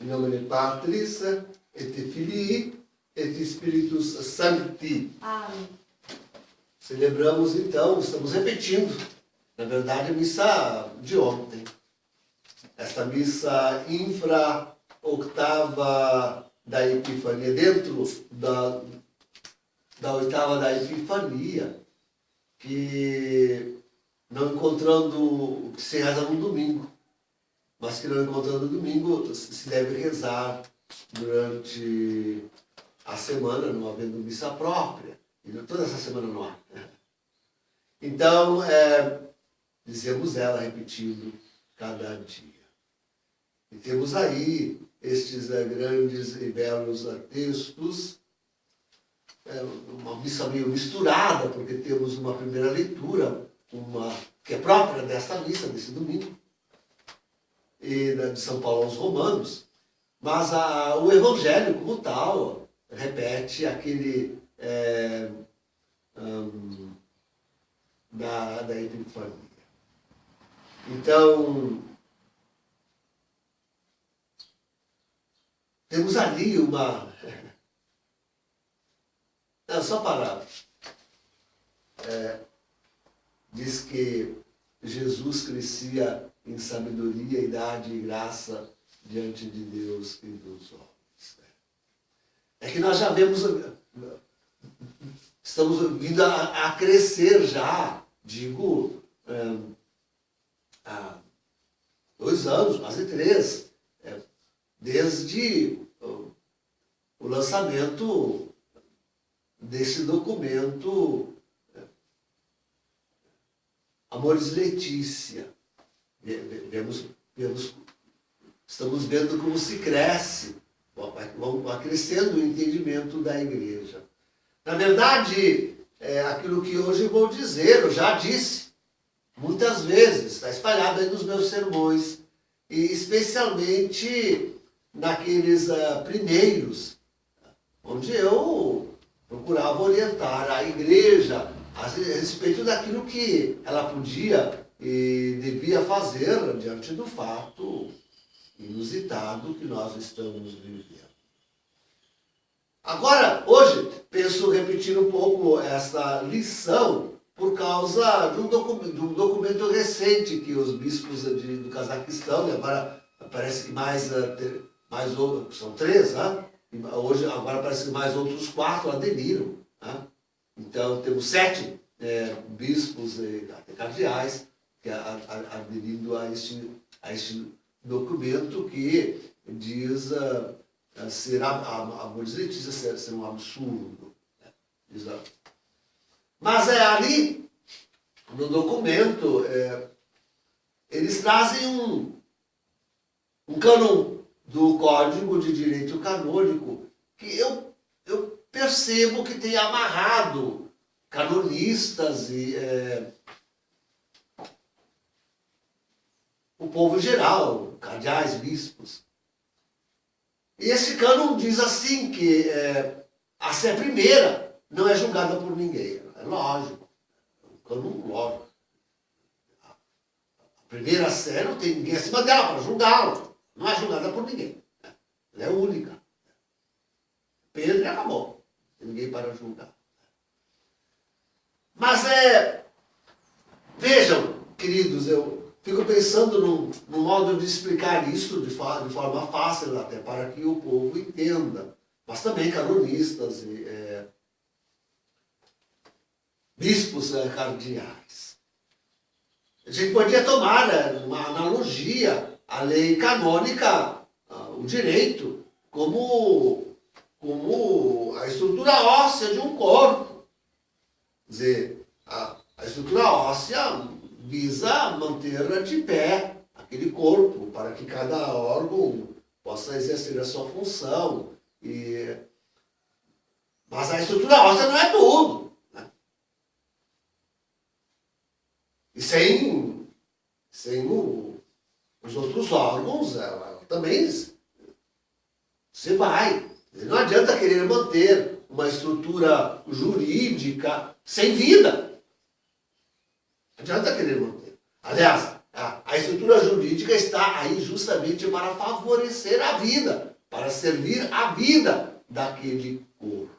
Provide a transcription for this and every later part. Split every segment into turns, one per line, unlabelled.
In nomine Patris et Filii et Spiritus Sancti.
Amém.
Celebramos então, estamos repetindo, na verdade, a missa de ontem. Esta missa infra-octava da Epifania, dentro da oitava da Epifania, que não encontrando o que se reza no domingo, mas que não encontrando no domingo se deve rezar durante a semana, não havendo missa própria. E toda essa semana não há. Então, dizemos ela repetindo cada dia. E temos aí estes grandes e belos textos, uma missa meio misturada, porque temos uma primeira leitura, que é própria desta missa, desse domingo, e de São Paulo aos Romanos, mas o Evangelho como tal repete aquele da Epifania. Então, temos ali uma... Só para... diz que Jesus crescia em sabedoria, idade e graça diante de Deus e dos homens. É que nós já vemos... Estamos vindo a crescer já, digo, há 2 anos, quase 3, desde o lançamento desse documento Amoris Laetitia. Estamos vendo como se cresce, vai crescendo o entendimento da igreja. Na verdade, aquilo que hoje vou dizer, eu já disse muitas vezes, está espalhado aí nos meus sermões, e especialmente naqueles primeiros, onde eu procurava orientar a igreja a respeito daquilo que ela podia e devia fazer diante do fato inusitado que nós estamos vivendo. Agora, hoje, penso repetir um pouco essa lição por causa de um documento recente que os bispos do Cazaquistão, e agora parece que mais são 3, né? Hoje, agora parece que mais outros 4 aderiram. Né? Então, temos 7 bispos e cardeais aderindo a este documento que diz... ser Amoris Laetitia ser um absurdo. Mas ali, no documento, eles trazem um cânon do Código de Direito Canônico que eu percebo que tem amarrado canonistas e o povo em geral, cardeais, bispos. E esse cânon diz assim que a sé primeira não é julgada por ninguém. É lógico. É um cânon lógico. A primeira sé não tem ninguém acima dela para julgá-la. Não é julgada por ninguém. Ela é única. Pedro e acabou. Não tem ninguém para julgar. Mas vejam, queridos, eu fico pensando no modo de explicar isso de forma fácil, até para que o povo entenda. Mas também canonistas e bispos cardeais. A gente podia tomar uma analogia à lei canônica, o direito, como a estrutura óssea de um corpo. Quer dizer, a estrutura óssea visa manter de pé aquele corpo, para que cada órgão possa exercer a sua função. Mas a estrutura óssea não é tudo. Né? E sem os outros órgãos, ela também se vai. Não adianta querer manter uma estrutura jurídica sem vida. Não adianta querer manter. Aliás, A estrutura jurídica está aí justamente para favorecer a vida, para servir a vida daquele corpo.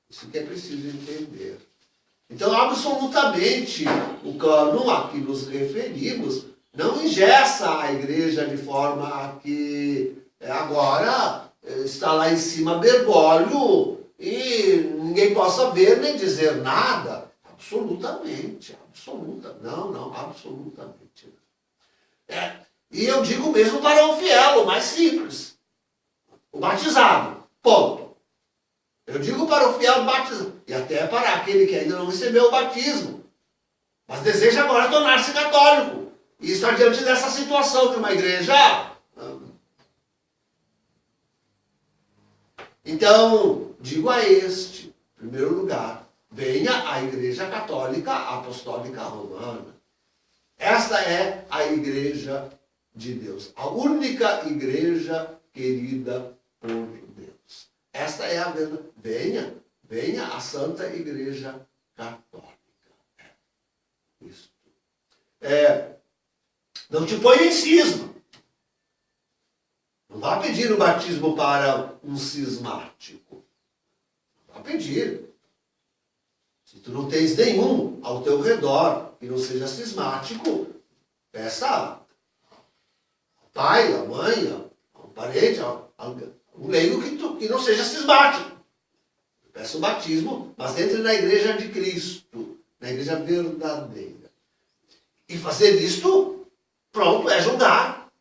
Isso que é preciso entender. Então, absolutamente, o cânon a que nos referimos não engessa a igreja de forma a que agora está lá em cima Bergoglio e ninguém possa ver nem dizer nada. Absolutamente, absoluta. Não, absolutamente. E eu digo mesmo para o fiel, o mais simples. O batizado, ponto. Eu digo para o fiel batizado, e até para aquele que ainda não recebeu o batismo, mas deseja agora tornar-se católico, e está diante dessa situação de uma igreja. Então, digo a este, em primeiro lugar, venha a Igreja Católica Apostólica Romana. Esta é a Igreja de Deus, a única igreja querida por Deus. Esta é a verdade. Venha a Santa Igreja Católica. Isso. Não te põe em cisma. Não vá pedir o batismo para um cismático. Não vá pedir. Se tu não tens nenhum ao teu redor que não seja cismático, peça ao pai, à mãe, ao parente, um leigo que não seja cismático. Peça o batismo, mas entre na igreja de Cristo, na igreja verdadeira. E fazer isto, pronto, é julgar.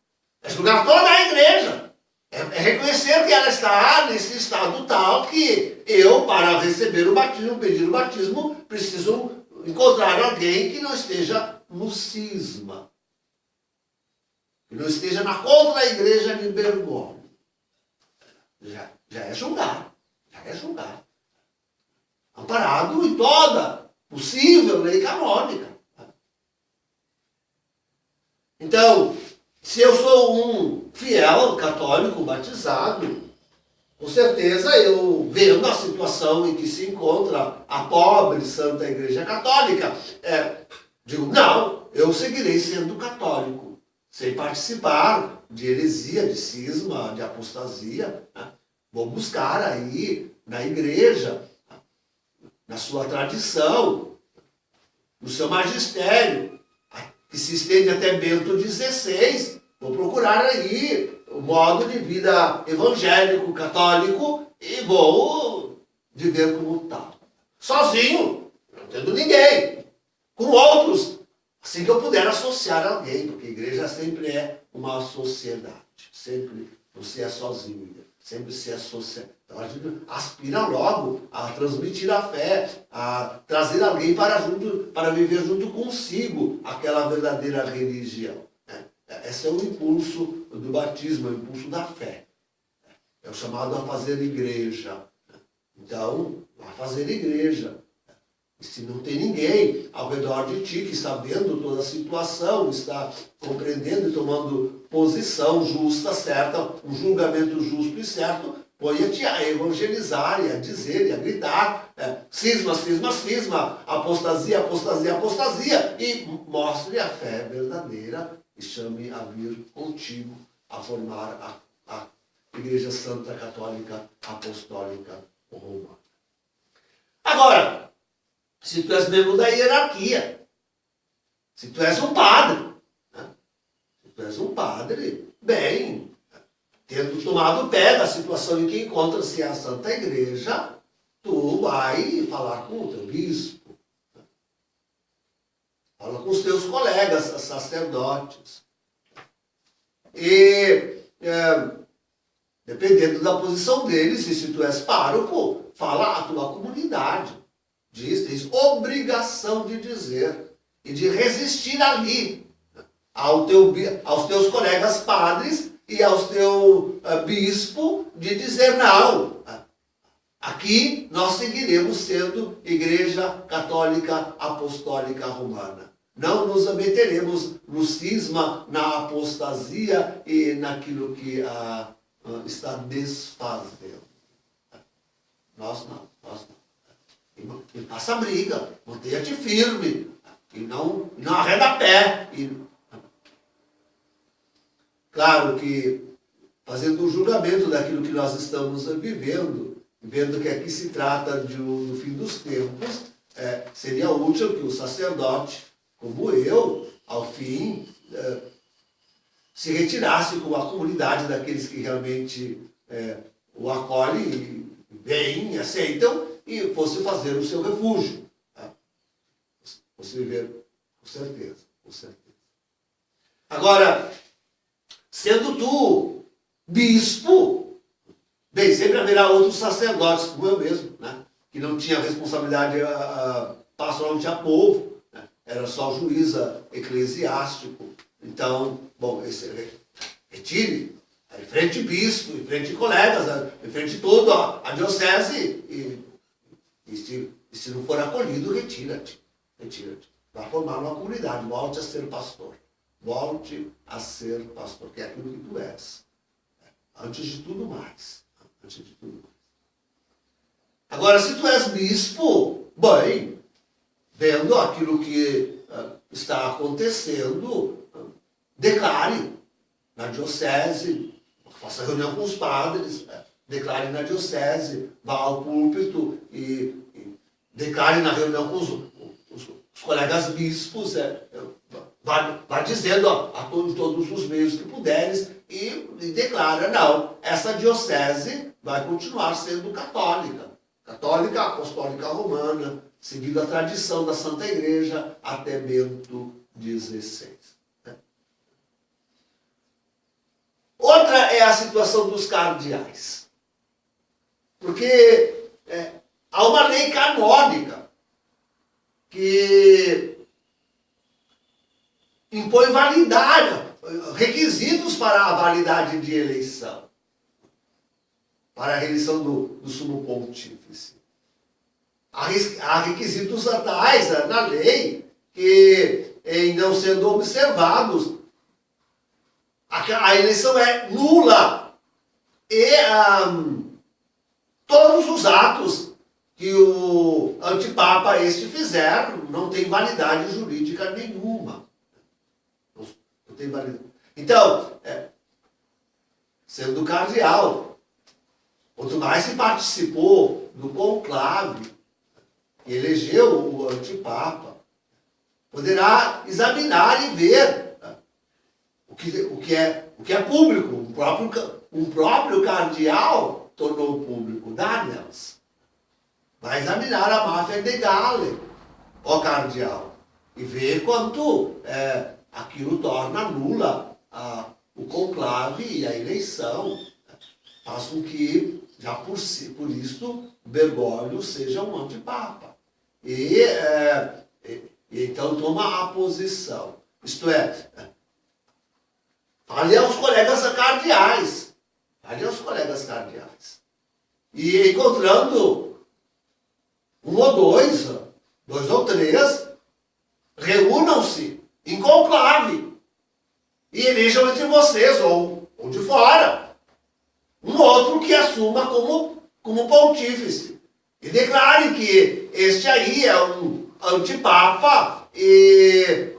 É julgar toda a igreja. É reconhecer que ela está nesse estado tal que eu, para receber o batismo, pedir o batismo, preciso encontrar alguém que não esteja no cisma. Que não esteja na contra-igreja de Bergoglio. Já é julgar. Já é julgar. Amparado em toda possível lei canônica. Então, se eu sou um fiel católico batizado, com certeza eu, vendo a situação em que se encontra a pobre Santa Igreja Católica, digo, não, eu seguirei sendo católico, sem participar de heresia, de cisma, de apostasia. Vou buscar aí na igreja, na sua tradição, no seu magistério, que se estende até Bento XVI, vou procurar aí o modo de vida evangélico, católico, e vou viver como tal. Sozinho, não tendo ninguém. Com outros, assim que eu puder associar alguém, porque a igreja sempre é uma sociedade. Sempre você é sozinho, sempre se associa. Então a gente aspira logo a transmitir a fé, a trazer alguém para viver junto consigo aquela verdadeira religião. Esse é o impulso do batismo, é o impulso da fé. É o chamado a fazer igreja. Então, a fazer igreja. E se não tem ninguém ao redor de ti que está vendo toda a situação, está compreendendo e tomando posição justa, certa, um julgamento justo e certo, ponha-te a evangelizar e a dizer e a gritar, cisma, cisma, cisma, apostasia, apostasia, apostasia, e mostre a fé verdadeira e chame a vir contigo a formar a Igreja Santa Católica Apostólica Romana. Agora, se tu és membro da hierarquia, se tu és um padre, se tu és um padre, bem, tendo tomado pé da situação em que encontra-se a Santa Igreja, tu vai falar com o teu bispo, fala com os teus colegas sacerdotes. E, dependendo da posição deles, e se tu és pároco, fala à tua comunidade. Tens obrigação de dizer e de resistir ali aos teus colegas padres e aos teu bispo, de dizer não. Aqui nós seguiremos sendo Igreja Católica Apostólica Romana. Não nos meteremos no cisma, na apostasia e naquilo que está desfazendo. Nós não. E passa a briga, mantenha-te firme, e não arreda pé, e claro que fazendo um julgamento daquilo que nós estamos vivendo, vendo que aqui se trata do fim dos tempos, seria útil que o sacerdote, como eu, ao fim, se retirasse com a comunidade daqueles que realmente o acolhem bem, aceitam, e fosse fazer o seu refúgio. Tá? Fosse viver com certeza, com certeza. Agora, sendo tu bispo, bem, sempre haverá outros sacerdotes, como eu mesmo, né? Que não tinha responsabilidade pastoral, não tinha povo, né? Era só juiz eclesiástico. Então, bom, retire, em frente bispo, em frente colegas, em frente tudo, a diocese, e se não for acolhido, retira-te. Retira-te. Vai formar uma comunidade, volte a ser pastor. Volte a ser pastor, que é aquilo que tu és. Antes de tudo mais. Antes de tudo mais. Agora, se tu és bispo, bem, vendo aquilo que está acontecendo, declare na diocese, faça reunião com os padres, declare na diocese, vá ao púlpito e declare na reunião com os colegas bispos, vá dizendo a todos os meios que puderes e declara, não, essa diocese vai continuar sendo católica, apostólica romana, seguindo a tradição da Santa Igreja até Bento XVI. Outra é a situação dos cardeais. Porque há uma lei canônica que impõe validade, requisitos para a validade de eleição, para a eleição do sumo pontífice. Há requisitos tais na lei que, em não sendo observados, a eleição é nula e todos os atos que o antipapa fizer não tem validade jurídica nenhuma. Não tem validade. Então, sendo cardeal, quanto mais se participou do conclave e elegeu o antipapa, poderá examinar e ver o que é público. Um próprio cardeal tornou público. Daniels vai examinar a máfia de Gale, ó cardeal, e ver quanto aquilo torna nula o conclave e a eleição. Faz com que, já por isso, Bergoglio seja um antipapa. E então toma a posição. Isto é, fale aos colegas cardeais. Fale aos colegas cardeais. E encontrando um ou dois ou três, reúnam-se em conclave e elejam entre vocês, ou de fora, um outro que assuma como pontífice. E declare que este aí é um antipapa e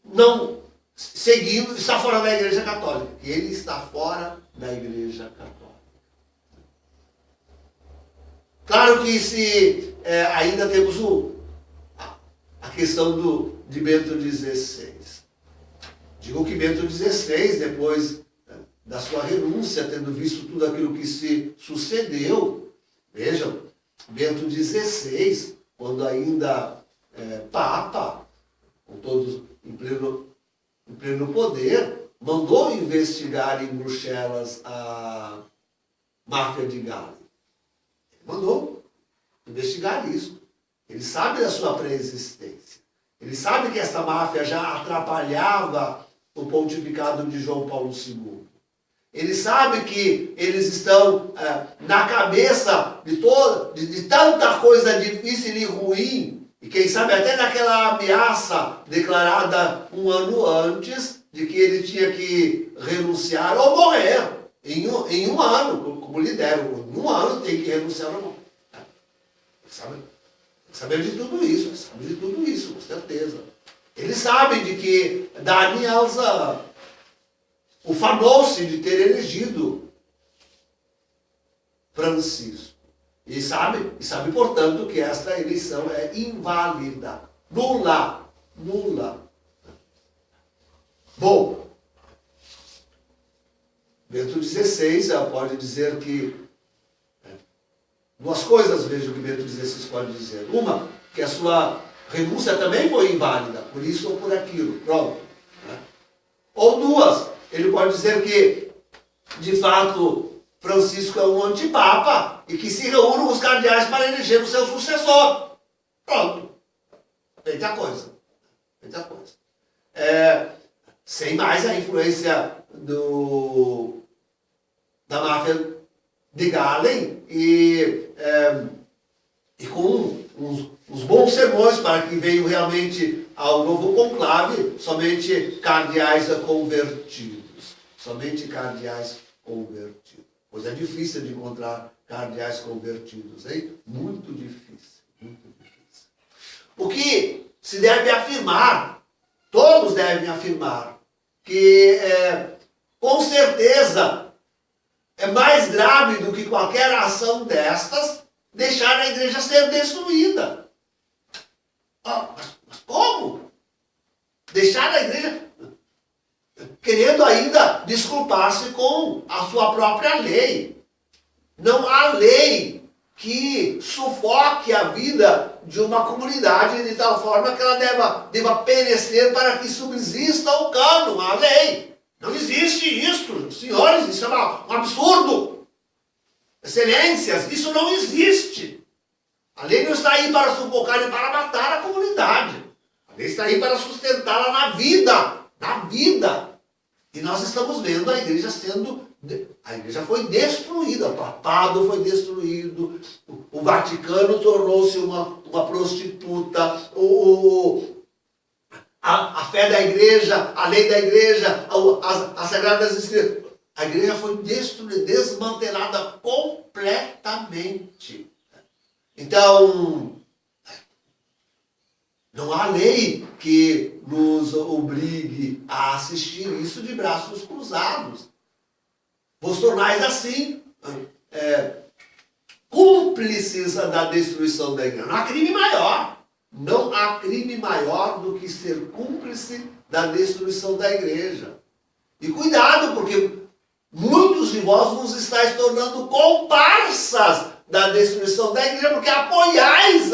não seguindo, está fora da Igreja Católica. Ele está fora da Igreja Católica. Claro que se ainda temos a questão de Bento XVI. Digo que Bento XVI, depois da sua renúncia, tendo visto tudo aquilo que se sucedeu, vejam, Bento XVI, quando ainda Papa, com todos em pleno poder, mandou investigar em Bruxelas a máfia de Gale. Ele mandou investigar isso. Ele sabe da sua preexistência. Ele sabe que esta máfia já atrapalhava o pontificado de João Paulo II. Ele sabe que eles estão na cabeça de tanta coisa difícil e ruim, e quem sabe até naquela ameaça declarada um ano antes, de que ele tinha que renunciar ou morrer em um ano, como lidero. Em um ano tem que renunciar ou morrer. Ele sabe de tudo isso, com certeza. Eles sabem de que Daniels ufanou-se de ter elegido Francisco. E sabe, portanto, que esta eleição é inválida, nula. Bom, Bento XVI pode dizer que duas coisas, vejo que Bento XVI pode dizer. Uma, que a sua renúncia também foi inválida, por isso ou por aquilo, pronto. Ou duas, ele pode dizer que, de fato, Francisco é um antipapa e que se reúnam os cardeais para eleger o seu sucessor. Pronto. Feita a coisa. Sem mais a influência da máfia de Galen e com uns bons sermões para que venham realmente ao novo conclave somente cardeais convertidos. Pois é difícil de encontrar cardeais convertidos, hein? Muito difícil. O que se deve afirmar, todos devem afirmar, que com certeza é mais grave do que qualquer ação destas deixar a igreja ser destruída. Mas como? Deixar a igreja querendo ainda desculpar-se com a sua própria lei. Não há lei que sufoque a vida de uma comunidade de tal forma que ela deva perecer para que subsista o cânon, a lei. Não existe isso, senhores, isso é um absurdo. Excelências, isso não existe. A lei não está aí para sufocar e para matar a comunidade. A lei está aí para sustentá-la na vida. E nós estamos vendo a igreja a igreja foi destruída, o papado foi destruído, o Vaticano tornou-se uma prostituta, a fé da igreja, a lei da igreja, as sagradas escrituras. A igreja foi destruída, desmantelada completamente. Então, não há lei que nos obrigue a assistir isso de braços cruzados. Vos tornais assim, cúmplices da destruição da igreja. Não há crime maior. Não há crime maior do que ser cúmplice da destruição da igreja. E cuidado, porque muitos de vós vos estáis tornando comparsas da destruição da igreja, porque apoiais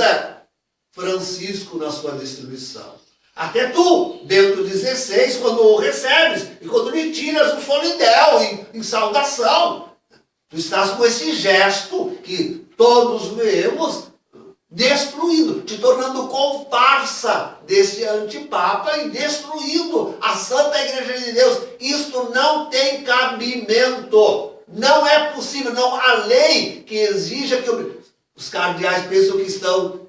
Francisco na sua destruição. Até tu, Bento XVI, quando o recebes e quando lhe tiras o solidel em saudação, tu estás com esse gesto que todos vemos destruindo, te tornando comparsa desse antipapa e destruindo a Santa Igreja de Deus. Isto não tem cabimento. Não é possível, não há lei que exija que os cardeais pensam que estão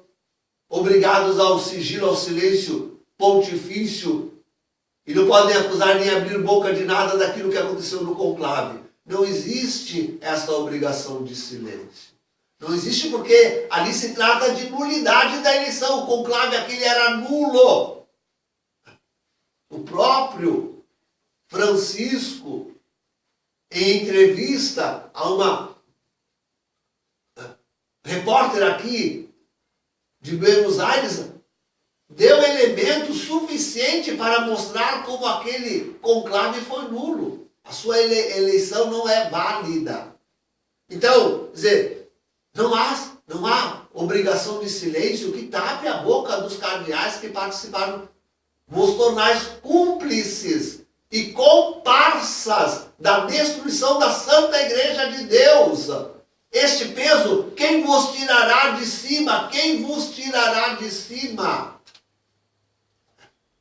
obrigados ao sigilo, ao silêncio pontifício e não podem acusar nem abrir boca de nada daquilo que aconteceu no conclave. Não existe essa obrigação de silêncio. Não existe porque ali se trata de nulidade da eleição. O conclave aquele era nulo. O próprio Francisco, em entrevista a uma repórter aqui de Buenos Aires, deu elemento suficiente para mostrar como aquele conclave foi nulo. A sua eleição não é válida. Então, dizer, não há obrigação de silêncio que tape a boca dos cardeais que participaram. Vos tornais cúmplices e comparsas da destruição da Santa Igreja de Deus. Este peso, quem vos tirará de cima? Quem vos tirará de cima?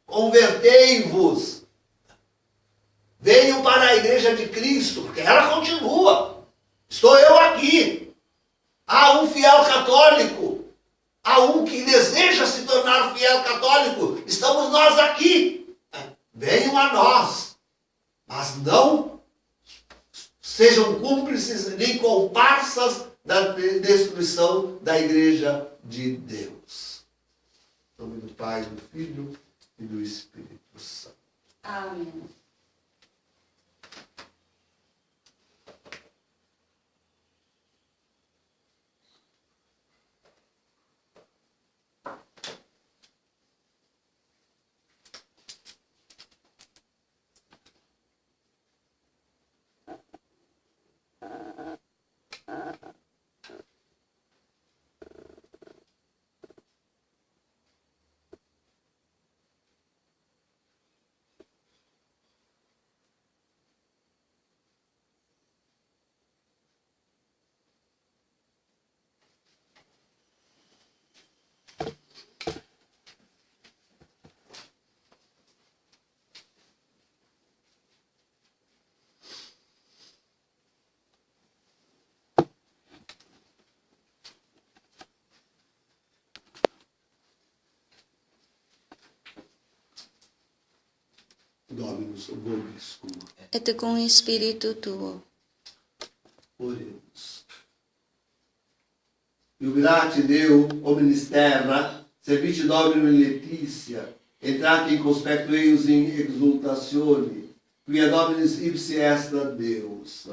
Convertei-vos. Venham para a Igreja de Cristo, porque ela continua. Estou eu aqui. Há um fiel católico. Há um que deseja se tornar fiel católico. Estamos nós aqui. Venham a nós. Mas não sejam cúmplices nem comparsas da destruição da Igreja de Deus. Em nome do Pai, do Filho e do Espírito Santo.
Amém.
Dominus vobiscum.
et cum spiritu tuo.
Oremos. Jubilate Deo, omnis terra, servite Dominum in Laetitia, entrate in conspecto eius in exultatione, quia Dominis ipsi est Deus.